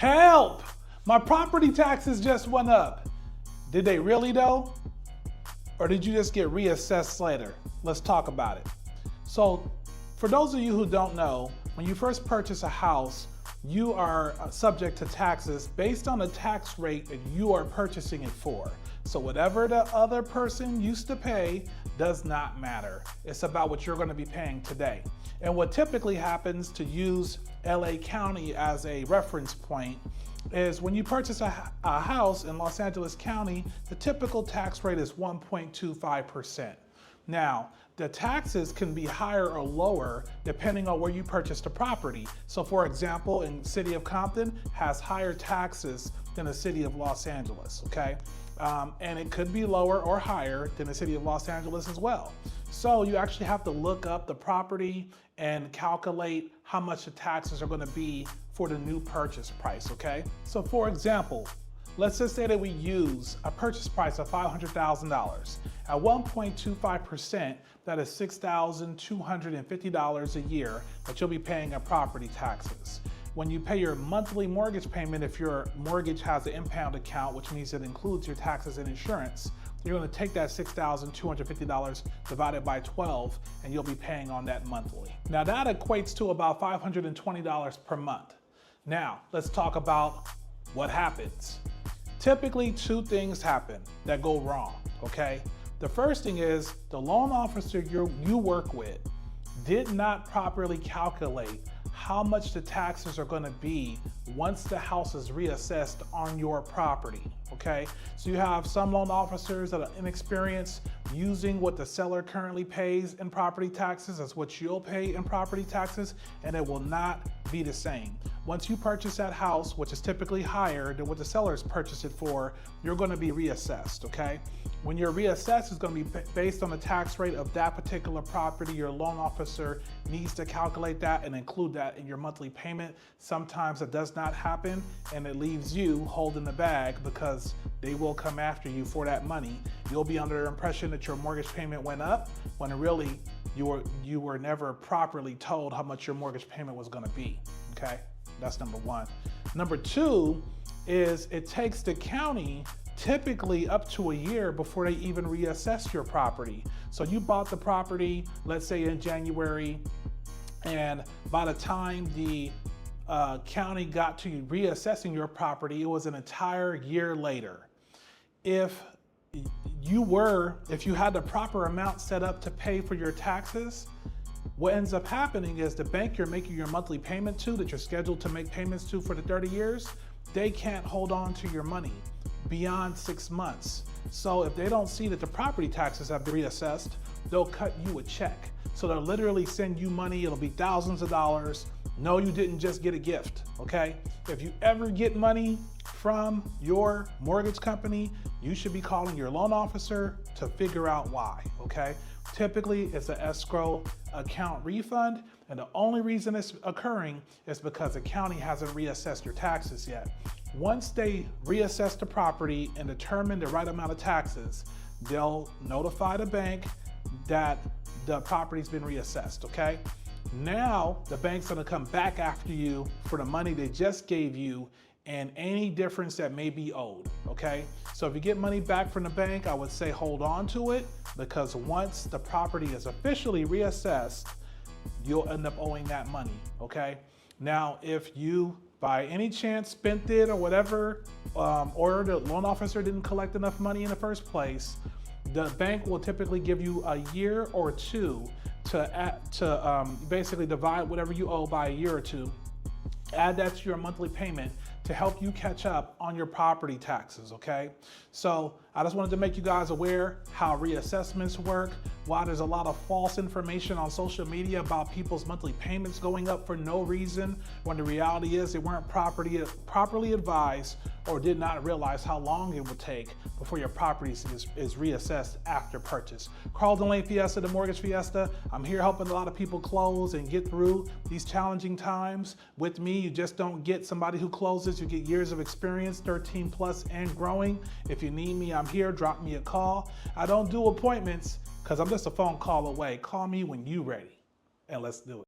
Help! My property taxes just went up. Did they really though? Or did you just get reassessed later? Let's talk about it. So for those of you who don't know, when you first purchase a house, you are subject to taxes based on the tax rate that you are purchasing it for. So whatever the other person used to pay does not matter. It's about what you're going to be paying today. And what typically happens, to use LA County as a reference point, is when you purchase a house in Los Angeles County, the typical tax rate is 1.25%. Now, the taxes can be higher or lower depending on where you purchased the property. So for example, in the city of Compton has higher taxes than the city of Los Angeles, okay? And it could be lower or higher than the city of Los Angeles as well. So you actually have to look up the property and calculate how much the taxes are gonna be for the new purchase price, okay? So for example, let's just say that we use a purchase price of $500,000. At 1.25%, that is $6,250 a year that you'll be paying in property taxes. When you pay your monthly mortgage payment, if your mortgage has an impound account, which means it includes your taxes and insurance, you're gonna take that $6,250 divided by 12, and you'll be paying on that monthly. Now that equates to about $520 per month. Now, let's talk about what happens. Typically, two things happen that go wrong, okay? The first thing is the loan officer you work with did not properly calculate how much the taxes are gonna be once the house is reassessed on your property, okay? So you have some loan officers that are inexperienced using what the seller currently pays in property taxes as what you'll pay in property taxes, and it will not be the same. Once you purchase that house, which is typically higher than what the sellers purchased it for, you're gonna be reassessed, okay? When you're reassessed, it's gonna be based on the tax rate of that particular property. Your loan officer needs to calculate that and include that in your monthly payment. Sometimes it does not happen, and it leaves you holding the bag because they will come after you for that money. You'll be under the impression that your mortgage payment went up when really you were never properly told how much your mortgage payment was gonna be, okay? That's number one. Number two is it takes the county typically up to a year before they even reassess your property. So you bought the property, let's say in January, and by the time the county got to reassessing your property, it was an entire year later. If you had the proper amount set up to pay for your taxes, what ends up happening is the bank you're making your monthly payment to, that you're scheduled to make payments to for the 30 years, they can't hold on to your money beyond 6 months. So if they don't see that the property taxes have been reassessed, they'll cut you a check. So they'll literally send you money, it'll be thousands of dollars. No, you didn't just get a gift, okay? If you ever get money from your mortgage company, you should be calling your loan officer to figure out why, okay? Typically, it's an escrow account refund, and the only reason it's occurring is because the county hasn't reassessed your taxes yet. Once they reassess the property and determine the right amount of taxes, they'll notify the bank that the property's been reassessed, okay? Now, the bank's gonna come back after you for the money they just gave you and any difference that may be owed, okay? So if you get money back from the bank, I would say hold on to it, because once the property is officially reassessed, you'll end up owing that money, okay? Now, if you by any chance spent it or whatever, or the loan officer didn't collect enough money in the first place, the bank will typically give you a year or two to basically divide whatever you owe by a year or two, add that to your monthly payment to help you catch up on your property taxes, okay? So I just wanted to make you guys aware how reassessments work, why there's a lot of false information on social media about people's monthly payments going up for no reason, when the reality is they weren't properly advised or did not realize how long it would take before your property is reassessed after purchase. Carlton Lane Fiesta, the Mortgage Fiesta. I'm here helping a lot of people close and get through these challenging times. With me, you just don't get somebody who closes, you get years of experience, 13 plus and growing. If you need me, I'm here, drop me a call. I don't do appointments because I'm just a phone call away. Call me when you're ready and let's do it.